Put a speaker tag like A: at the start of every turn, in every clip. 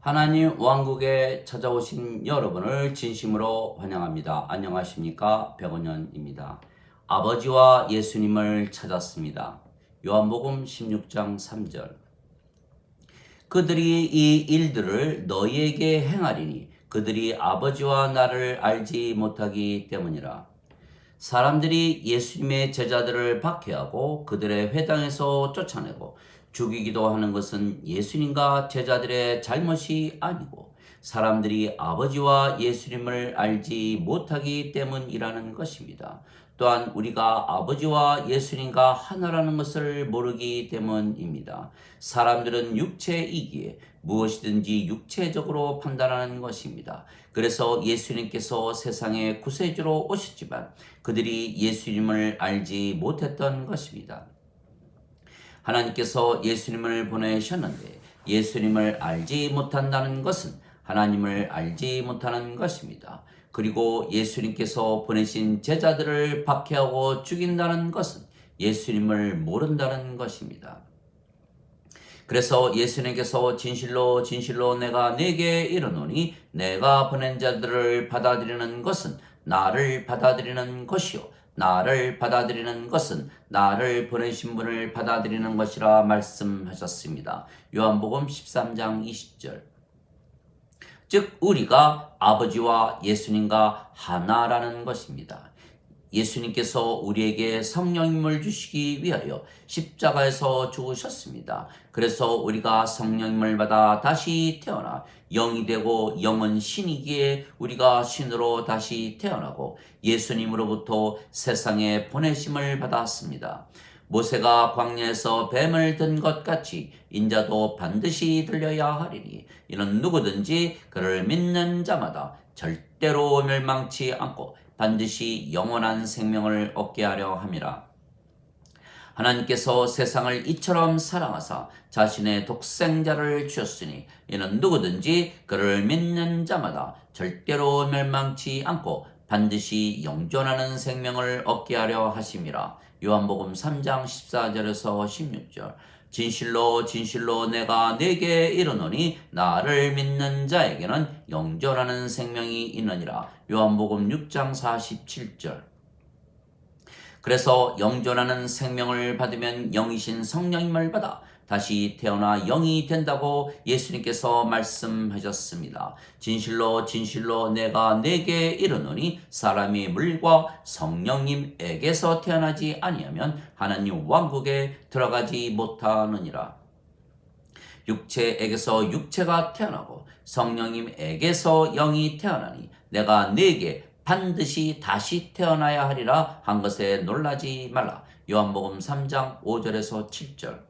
A: 하나님 왕국에 찾아오신 여러분을 진심으로 환영합니다. 안녕하십니까? 백원현입니다. 아버지와 예수님을 찾았습니다. 요한복음 16장 3절. 그들이 이 일들을 너희에게 행하리니 그들이 아버지와 나를 알지 못하기 때문이라. 사람들이 예수님의 제자들을 박해하고 그들의 회당에서 쫓아내고 죽이기도 하는 것은 예수님과 제자들의 잘못이 아니고 사람들이 아버지와 예수님을 알지 못하기 때문이라는 것입니다. 또한 우리가 아버지와 예수님과 하나라는 것을 모르기 때문입니다. 사람들은 육체이기에 무엇이든지 육체적으로 판단하는 것입니다. 그래서 예수님께서 세상의 구세주로 오셨지만 그들이 예수님을 알지 못했던 것입니다. 하나님께서 예수님을 보내셨는데 예수님을 알지 못한다는 것은 하나님을 알지 못하는 것입니다. 그리고 예수님께서 보내신 제자들을 박해하고 죽인다는 것은 예수님을 모른다는 것입니다. 그래서 예수님께서 진실로 진실로 내가 네게 이르노니 내가 보낸 자들을 받아들이는 것은 나를 받아들이는 것이요 나를 받아들이는 것은 나를 보내신 분을 받아들이는 것이라 말씀하셨습니다. 요한복음 13장 20절. 즉 우리가 아버지와 예수님과 하나라는 것입니다. 예수님께서 우리에게 성령님을 주시기 위하여 십자가에서 죽으셨습니다. 그래서 우리가 성령님을 받아 다시 태어나 영이 되고 영은 신이기에 우리가 신으로 다시 태어나고 예수님으로부터 세상에 보내심을 받았습니다. 모세가 광야에서 뱀을 든 것 같이 인자도 반드시 들려야 하리니 이는 누구든지 그를 믿는 자마다 절대로 멸망치 않고 반드시 영원한 생명을 얻게 하려 함이라. 하나님께서 세상을 이처럼 사랑하사 자신의 독생자를 주셨으니 이는 누구든지 그를 믿는 자마다 절대로 멸망치 않고 반드시 영존하는 생명을 얻게 하려 하심이라. 요한복음 3장 14절에서 16절. 진실로 진실로 내가 네게 이르노니 나를 믿는 자에게는 영존하는 생명이 있느니라. 요한복음 6장 47절. 그래서 영존하는 생명을 받으면 영이신 성령님을 받아 다시 태어나 영이 된다고 예수님께서 말씀하셨습니다. 진실로 진실로 내가 네게 이르노니 사람이 물과 성령님에게서 태어나지 아니하면 하나님 왕국에 들어가지 못하느니라. 육체에게서 육체가 태어나고 성령님에게서 영이 태어나니 내가 네게 반드시 다시 태어나야 하리라 한 것에 놀라지 말라. 요한복음 3장 5절에서 7절.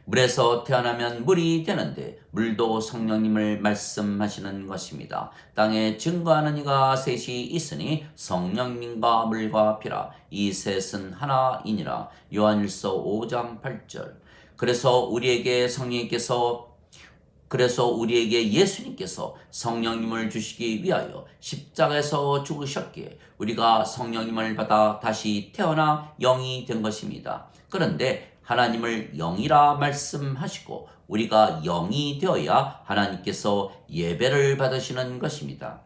A: 물에서 태어나면 물이 되는데 물도 성령님을 말씀하시는 것입니다. 땅에 증거하는 이가 셋이 있으니 성령님과 물과 피라. 이 셋은 하나이니라. 요한일서 5장 8절. 그래서 우리에게 예수님께서 성령님을 주시기 위하여 십자가에서 죽으셨기에 우리가 성령님을 받아 다시 태어나 영이 된 것입니다. 그런데 하나님을 영이라 말씀하시고 우리가 영이 되어야 하나님께서 예배를 받으시는 것입니다.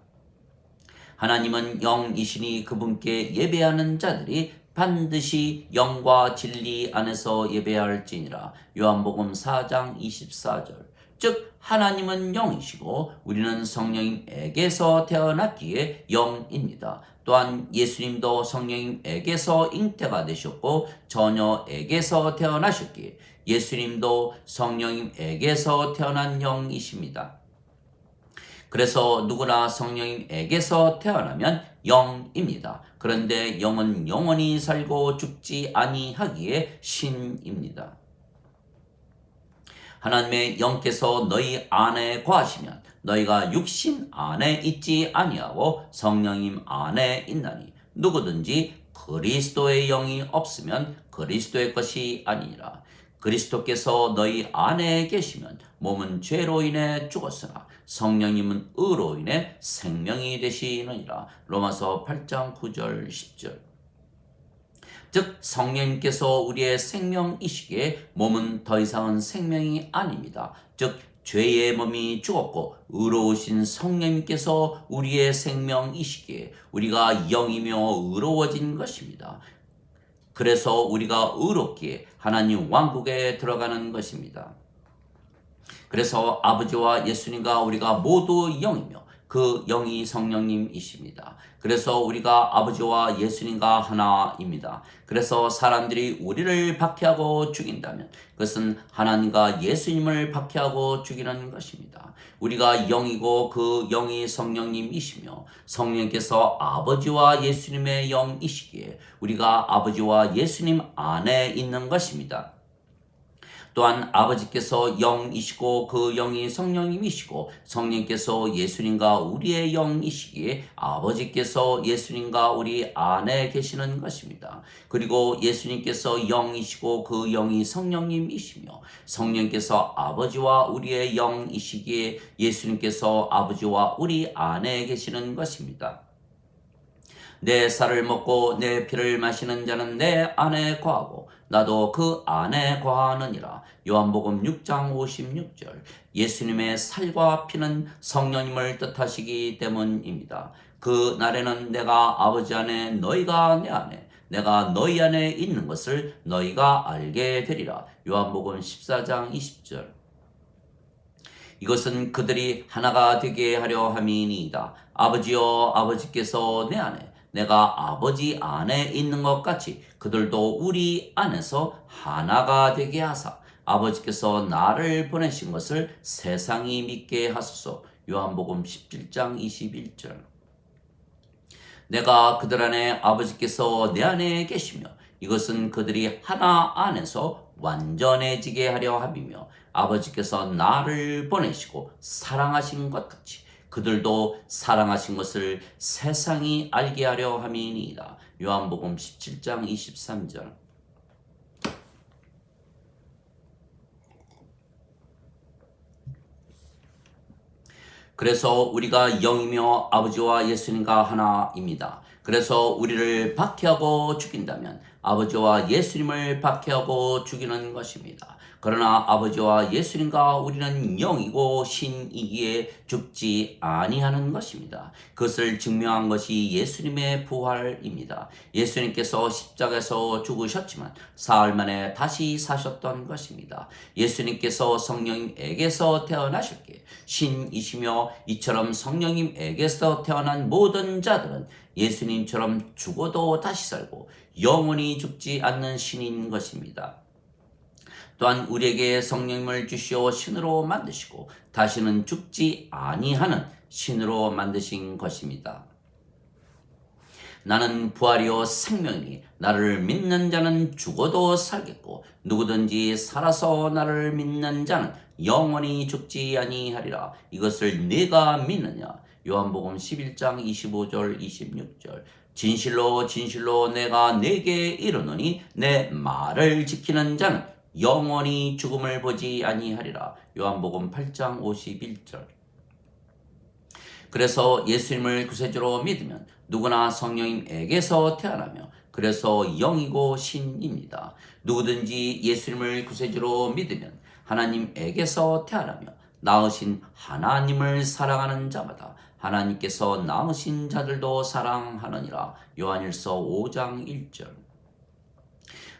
A: 하나님은 영이시니 그분께 예배하는 자들이 반드시 영과 진리 안에서 예배할지니라. 요한복음 4장 24절. 즉 하나님은 영이시고 우리는 성령님에게서 태어났기에 영입니다. 또한 예수님도 성령님에게서 잉태가 되셨고 처녀에게서 태어나셨기에 예수님도 성령님에게서 태어난 영이십니다. 그래서 누구나 성령님에게서 태어나면 영입니다. 그런데 영은 영원히 살고 죽지 아니하기에 신입니다. 하나님의 영께서 너희 안에 거하시면 너희가 육신 안에 있지 아니하고 성령님 안에 있나니 누구든지 그리스도의 영이 없으면 그리스도의 것이 아니니라. 그리스도께서 너희 안에 계시면 몸은 죄로 인해 죽었으나 성령님은 의로 인해 생명이 되시느니라. 로마서 8장 9절 10절. 즉 성령님께서 우리의 생명이시기에 몸은 더 이상은 생명이 아닙니다. 즉 죄의 몸이 죽었고 의로우신 성령님께서 우리의 생명이시기에 우리가 영이며 의로워진 것입니다. 그래서 우리가 의롭기에 하나님 왕국에 들어가는 것입니다. 그래서 아버지와 예수님과 우리가 모두 영이며 그 영이 성령님이십니다. 그래서 우리가 아버지와 예수님과 하나입니다. 그래서 사람들이 우리를 박해하고 죽인다면 그것은 하나님과 예수님을 박해하고 죽이는 것입니다. 우리가 영이고 그 영이 성령님이시며 성령께서 아버지와 예수님의 영이시기에 우리가 아버지와 예수님 안에 있는 것입니다. 또한 아버지께서 영이시고 그 영이 성령님이시고 성령께서 예수님과 우리의 영이시기에 아버지께서 예수님과 우리 안에 계시는 것입니다. 그리고 예수님께서 영이시고 그 영이 성령님이시며 성령께서 아버지와 우리의 영이시기에 예수님께서 아버지와 우리 안에 계시는 것입니다. 내 살을 먹고 내 피를 마시는 자는 내 안에 거하고 나도 그 안에 거하느니라. 요한복음 6장 56절. 예수님의 살과 피는 성령님을 뜻하시기 때문입니다. 그 날에는 내가 아버지 안에 너희가 내 안에 내가 너희 안에 있는 것을 너희가 알게 되리라. 요한복음 14장 20절. 이것은 그들이 하나가 되게 하려 함이니이다. 아버지여 아버지께서 내 안에 내가 아버지 안에 있는 것 같이 그들도 우리 안에서 하나가 되게 하사 아버지께서 나를 보내신 것을 세상이 믿게 하소서. 요한복음 17장 21절. 내가 그들 안에 아버지께서 내 안에 계시며 이것은 그들이 하나 안에서 완전해지게 하려 함이며 아버지께서 나를 보내시고 사랑하신 것 같이 그들도 사랑하신 것을 세상이 알게 하려 함이니이다. 요한복음 17장 23절. 그래서 우리가 영이며 아버지와 예수님과 하나입니다. 그래서 우리를 박해하고 죽인다면 아버지와 예수님을 박해하고 죽이는 것입니다. 그러나 아버지와 예수님과 우리는 영이고 신이기에 죽지 아니하는 것입니다. 그것을 증명한 것이 예수님의 부활입니다. 예수님께서 십자가에서 죽으셨지만 사흘 만에 다시 사셨던 것입니다. 예수님께서 성령님에게서 태어나셨기에 신이시며 이처럼 성령님에게서 태어난 모든 자들은 예수님처럼 죽어도 다시 살고 영원히 죽지 않는 신인 것입니다. 또한 우리에게 성령님을 주시어 신으로 만드시고 다시는 죽지 아니하는 신으로 만드신 것입니다. 나는 부활이요 생명이니 나를 믿는 자는 죽어도 살겠고 누구든지 살아서 나를 믿는 자는 영원히 죽지 아니하리라. 이것을 네가 믿느냐? 요한복음 11장 25절 26절. 진실로 진실로 내가 네게 이르노니 내 말을 지키는 자는 영원히 죽음을 보지 아니하리라. 요한복음 8장 51절. 그래서 예수님을 구세주로 믿으면 누구나 성령님에게서 태어나며 그래서 영이고 신입니다. 누구든지 예수님을 구세주로 믿으면 하나님에게서 태어나며 낳으신 하나님을 사랑하는 자마다 하나님께서 낳으신 자들도 사랑하느니라. 요한일서 5장 1절.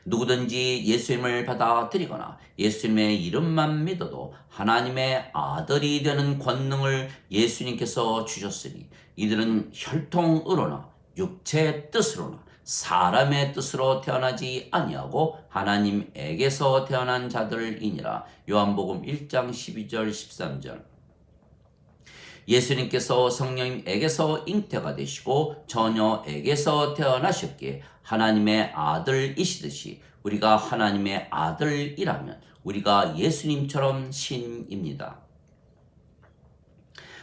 A: 누구든지 예수님을 받아들이거나 예수님의 이름만 믿어도 하나님의 아들이 되는 권능을 예수님께서 주셨으니 이들은 혈통으로나 육체의 뜻으로나 사람의 뜻으로 태어나지 아니하고 하나님에게서 태어난 자들이니라. 요한복음 1장 12절 13절. 예수님께서 성령님에게서 잉태가 되시고 처녀에게서 태어나셨기에 하나님의 아들이시듯이 우리가 하나님의 아들이라면 우리가 예수님처럼 신입니다.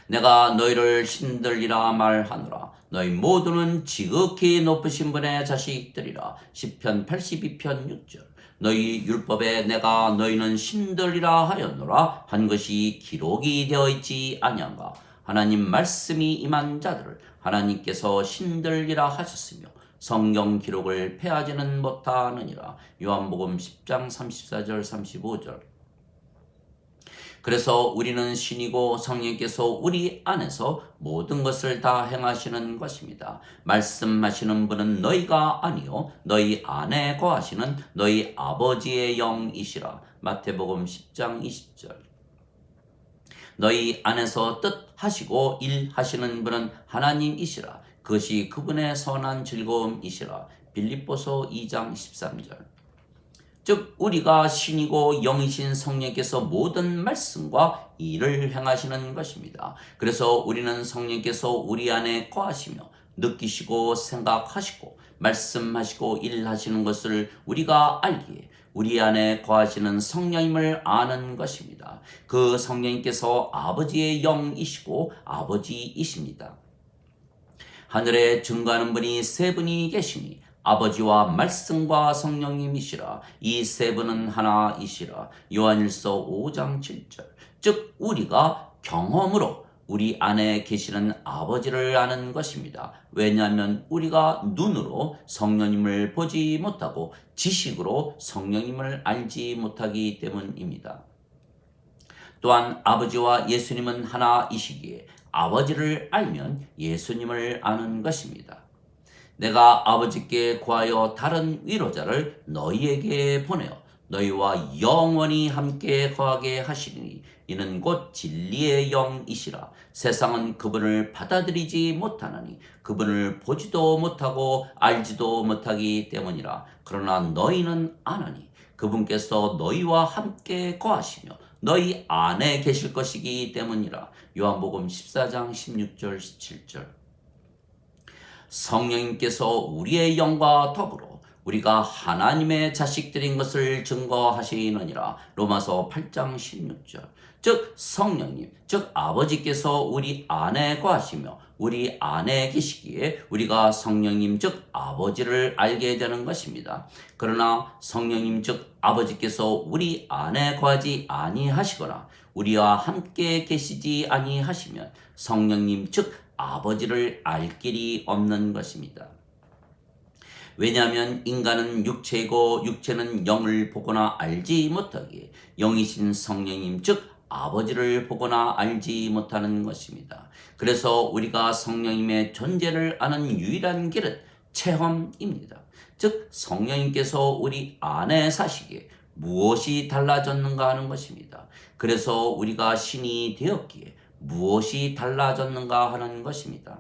A: 내가 너희를 신들이라 말하노라. 너희 모두는 지극히 높으신 분의 자식들이라. 시편 82편 6절. 너희 율법에 내가 너희는 신들이라 하였노라 한 것이 기록이 되어 있지 아니한가. 하나님 말씀이 임한 자들을 하나님께서 신들이라 하셨으며 성경 기록을 폐하지는 못하느니라. 요한복음 10장 34절 35절. 그래서 우리는 신이고 성령께서 우리 안에서 모든 것을 다 행하시는 것입니다. 말씀하시는 분은 너희가 아니요 너희 안에 거하시는 너희 아버지의 영이시라. 마태복음 10장 20절. 너희 안에서 뜻하시고 일하시는 분은 하나님이시라. 그것이 그분의 선한 즐거움이시라. 빌립보서 2장 13절. 즉 우리가 신이고 영이신 성령께서 모든 말씀과 일을 행하시는 것입니다. 그래서 우리는 성령께서 우리 안에 거하시며 느끼시고 생각하시고 말씀하시고 일하시는 것을 우리가 알기에 우리 안에 거하시는 성령님을 아는 것입니다. 그 성령님께서 아버지의 영이시고 아버지이십니다. 하늘에 증거하는 분이 세 분이 계시니 아버지와 말씀과 성령님이시라. 이 세 분은 하나이시라. 요한일서 5장 7절. 즉 우리가 경험으로 우리 안에 계시는 아버지를 아는 것입니다. 왜냐하면 우리가 눈으로 성령님을 보지 못하고 지식으로 성령님을 알지 못하기 때문입니다. 또한 아버지와 예수님은 하나이시기에 아버지를 알면 예수님을 아는 것입니다. 내가 아버지께 구하여 다른 위로자를 너희에게 보내어 너희와 영원히 함께 거하게 하시니 이는 곧 진리의 영이시라. 세상은 그분을 받아들이지 못하나니 그분을 보지도 못하고 알지도 못하기 때문이라. 그러나 너희는 아나니 그분께서 너희와 함께 거하시며 너희 안에 계실 것이기 때문이라. 요한복음 14장 16절 17절. 성령님께서 우리의 영과 더불어 우리가 하나님의 자식들인 것을 증거하시느니라. 로마서 8장 16절. 즉 성령님, 즉 아버지께서 우리 안에 거하시며 우리 안에 계시기에 우리가 성령님, 즉 아버지를 알게 되는 것입니다. 그러나 성령님, 즉 아버지께서 우리 안에 거하지 아니하시거나 우리와 함께 계시지 아니하시면 성령님, 즉 아버지를 알 길이 없는 것입니다. 왜냐하면 인간은 육체이고 육체는 영을 보거나 알지 못하기에 영이신 성령님, 즉 아버지를 보거나 알지 못하는 것입니다. 그래서 우리가 성령님의 존재를 아는 유일한 길은 체험입니다. 즉 성령님께서 우리 안에 사시기에 무엇이 달라졌는가 하는 것입니다. 그래서 우리가 신이 되었기에 무엇이 달라졌는가 하는 것입니다.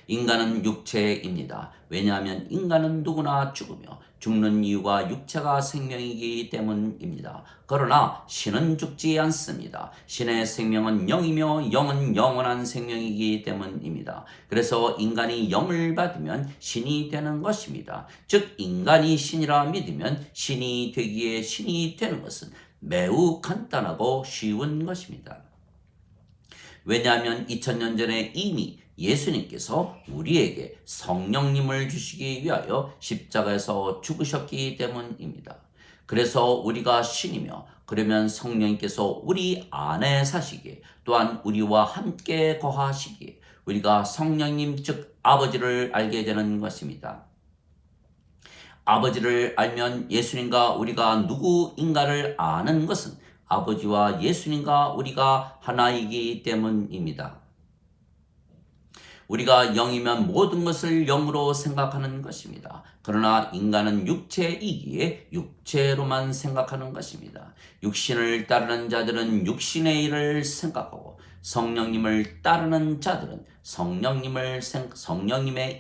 A: 인간은 육체입니다. 왜냐하면 인간은 누구나 죽으며 죽는 이유가 육체가 생명이기 때문입니다. 그러나 신은 죽지 않습니다. 신의 생명은 영이며 영은 영원한 생명이기 때문입니다. 그래서 인간이 영을 받으면 신이 되는 것입니다. 즉 인간이 신이라 믿으면 신이 되기에 신이 되는 것은 매우 간단하고 쉬운 것입니다. 왜냐하면 2000년 전에 이미 예수님께서 우리에게 성령님을 주시기 위하여 십자가에서 죽으셨기 때문입니다. 그래서 우리가 신이며 그러면 성령님께서 우리 안에 사시기에 또한 우리와 함께 거하시기에 우리가 성령님 즉 아버지를 알게 되는 것입니다. 아버지를 알면 예수님과 우리가 누구인가를 아는 것은 아버지와 예수님과 우리가 하나이기 때문입니다. 우리가 영이면 모든 것을 영으로 생각하는 것입니다. 그러나 인간은 육체이기에 육체로만 생각하는 것입니다. 육신을 따르는 자들은 육신의 일을 생각하고 성령님을 따르는 자들은 성령님의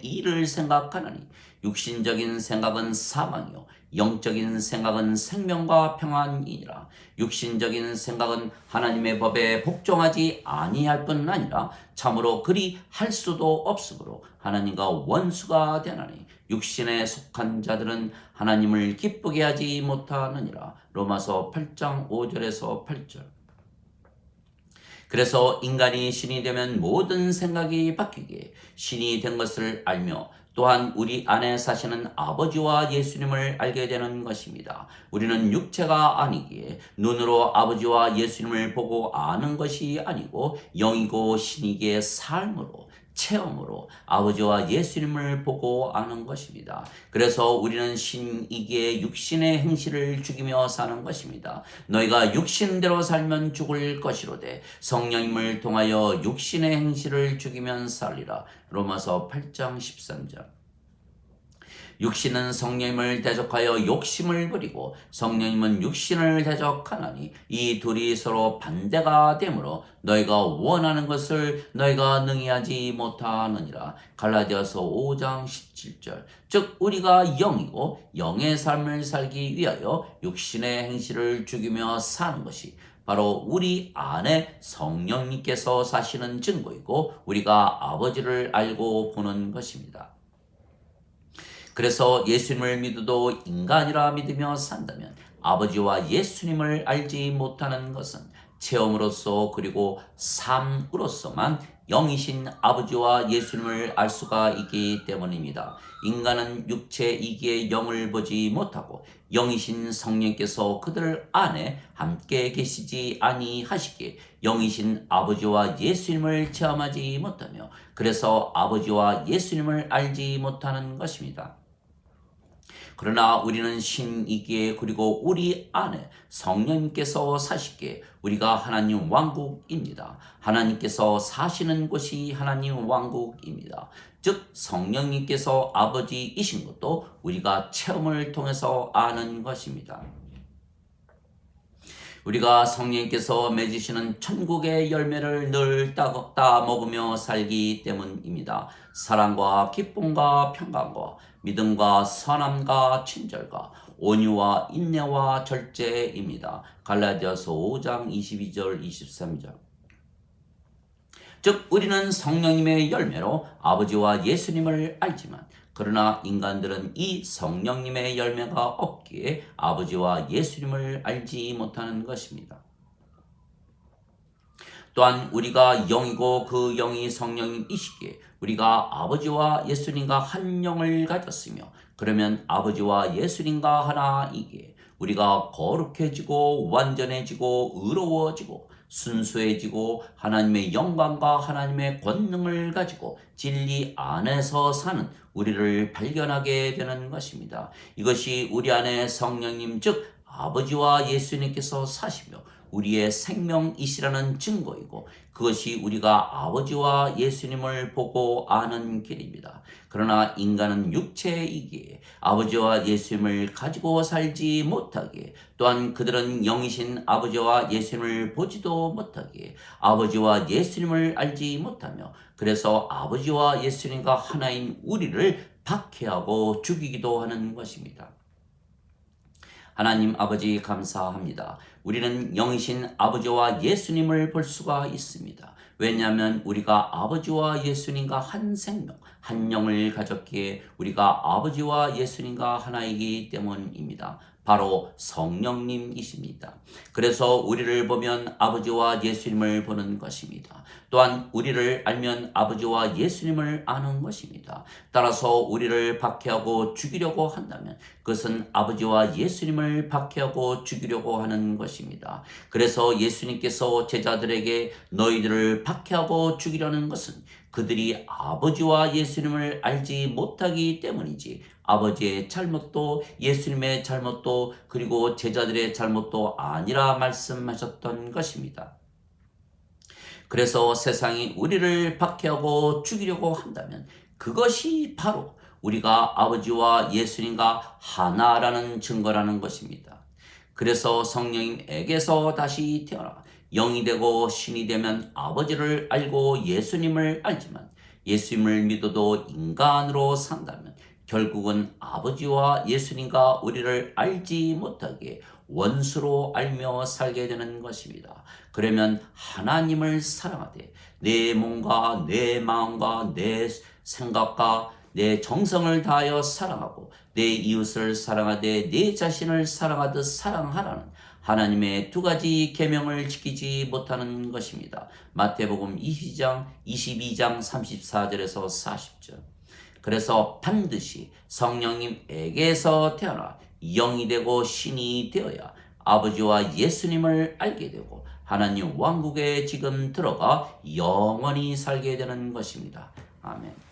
A: 일을 생각하나니 육신적인 생각은 사망이요 영적인 생각은 생명과 평안이니라. 육신적인 생각은 하나님의 법에 복종하지 아니할 뿐 아니라 참으로 그리 할 수도 없으므로 하나님과 원수가 되나니 육신에 속한 자들은 하나님을 기쁘게 하지 못하느니라. 로마서 8장 5절에서 8절. 그래서 인간이 신이 되면 모든 생각이 바뀌기에 신이 된 것을 알며 또한 우리 안에 사시는 아버지와 예수님을 알게 되는 것입니다. 우리는 육체가 아니기에 눈으로 아버지와 예수님을 보고 아는 것이 아니고 영이고 신이기에 삶으로 체험으로 아버지와 예수님을 보고 아는 것입니다. 그래서 우리는 신이기에 육신의 행실을 죽이며 사는 것입니다. 너희가 육신대로 살면 죽을 것이로되 성령님을 통하여 육신의 행실을 죽이면 살리라. 로마서 8장 13절. 육신은 성령님을 대적하여 욕심을 부리고 성령님은 육신을 대적하나니 이 둘이 서로 반대가 되므로 너희가 원하는 것을 너희가 능히 하지 못하느니라. 갈라디아서 5장 17절. 즉 우리가 영이고 영의 삶을 살기 위하여 육신의 행실을 죽이며 사는 것이 바로 우리 안에 성령님께서 사시는 증거이고 우리가 아버지를 알고 보는 것입니다. 그래서 예수님을 믿어도 인간이라 믿으며 산다면 아버지와 예수님을 알지 못하는 것은 체험으로서 그리고 삶으로서만 영이신 아버지와 예수님을 알 수가 있기 때문입니다. 인간은 육체이기에 영을 보지 못하고 영이신 성령께서 그들 안에 함께 계시지 아니하시기에 영이신 아버지와 예수님을 체험하지 못하며 그래서 아버지와 예수님을 알지 못하는 것입니다. 그러나 우리는 신이기에 그리고 우리 안에 성령님께서 사시기에 우리가 하나님 왕국입니다. 하나님께서 사시는 곳이 하나님 왕국입니다. 즉 성령님께서 아버지이신 것도 우리가 체험을 통해서 아는 것입니다. 우리가 성령님께서 맺으시는 천국의 열매를 늘 따먹으며 살기 때문입니다. 사랑과 기쁨과 평강과 믿음과 선함과 친절과 온유와 인내와 절제입니다. 갈라디아서 5장 22절 23절. 즉 우리는 성령님의 열매로 아버지와 예수님을 알지만 그러나 인간들은 이 성령님의 열매가 없기에 아버지와 예수님을 알지 못하는 것입니다. 또한 우리가 영이고 그 영이 성령님이시기에 우리가 아버지와 예수님과 한 영을 가졌으며 그러면 아버지와 예수님과 하나이기에 우리가 거룩해지고 완전해지고 의로워지고 순수해지고 하나님의 영광과 하나님의 권능을 가지고 진리 안에서 사는 우리를 발견하게 되는 것입니다. 이것이 우리 안에 성령님 즉 아버지와 예수님께서 사시며 우리의 생명이시라는 증거이고 그것이 우리가 아버지와 예수님을 보고 아는 길입니다. 그러나 인간은 육체이기에 아버지와 예수님을 가지고 살지 못하기에 또한 그들은 영이신 아버지와 예수님을 보지도 못하기에 아버지와 예수님을 알지 못하며 그래서 아버지와 예수님과 하나인 우리를 박해하고 죽이기도 하는 것입니다. 하나님 아버지 감사합니다. 우리는 영이신 아버지와 예수님을 볼 수가 있습니다. 왜냐하면 우리가 아버지와 예수님과 한 생명, 한 영을 가졌기에 우리가 아버지와 예수님과 하나이기 때문입니다. 바로 성령님이십니다. 그래서 우리를 보면 아버지와 예수님을 보는 것입니다. 또한 우리를 알면 아버지와 예수님을 아는 것입니다. 따라서 우리를 박해하고 죽이려고 한다면 그것은 아버지와 예수님을 박해하고 죽이려고 하는 것입니다. 그래서 예수님께서 제자들에게 너희들을 박해하고 죽이려는 것은 그들이 아버지와 예수님을 알지 못하기 때문이지 아버지의 잘못도 예수님의 잘못도 그리고 제자들의 잘못도 아니라 말씀하셨던 것입니다. 그래서 세상이 우리를 박해하고 죽이려고 한다면 그것이 바로 우리가 아버지와 예수님과 하나라는 증거라는 것입니다. 그래서 성령님에게서 다시 태어나 영이 되고 신이 되면 아버지를 알고 예수님을 알지만 예수님을 믿어도 인간으로 산다면 결국은 아버지와 예수님과 우리를 알지 못하게 원수로 알며 살게 되는 것입니다. 그러면 하나님을 사랑하되 내 몸과 내 마음과 내 생각과 내 정성을 다하여 사랑하고 내 이웃을 사랑하되 내 자신을 사랑하듯 사랑하라는 하나님의 두 가지 계명을 지키지 못하는 것입니다. 마태복음 22장 34절에서 40절. 그래서 반드시 성령님에게서 태어나 영이 되고 신이 되어야 아버지와 예수님을 알게 되고 하나님 왕국에 지금 들어가 영원히 살게 되는 것입니다. 아멘.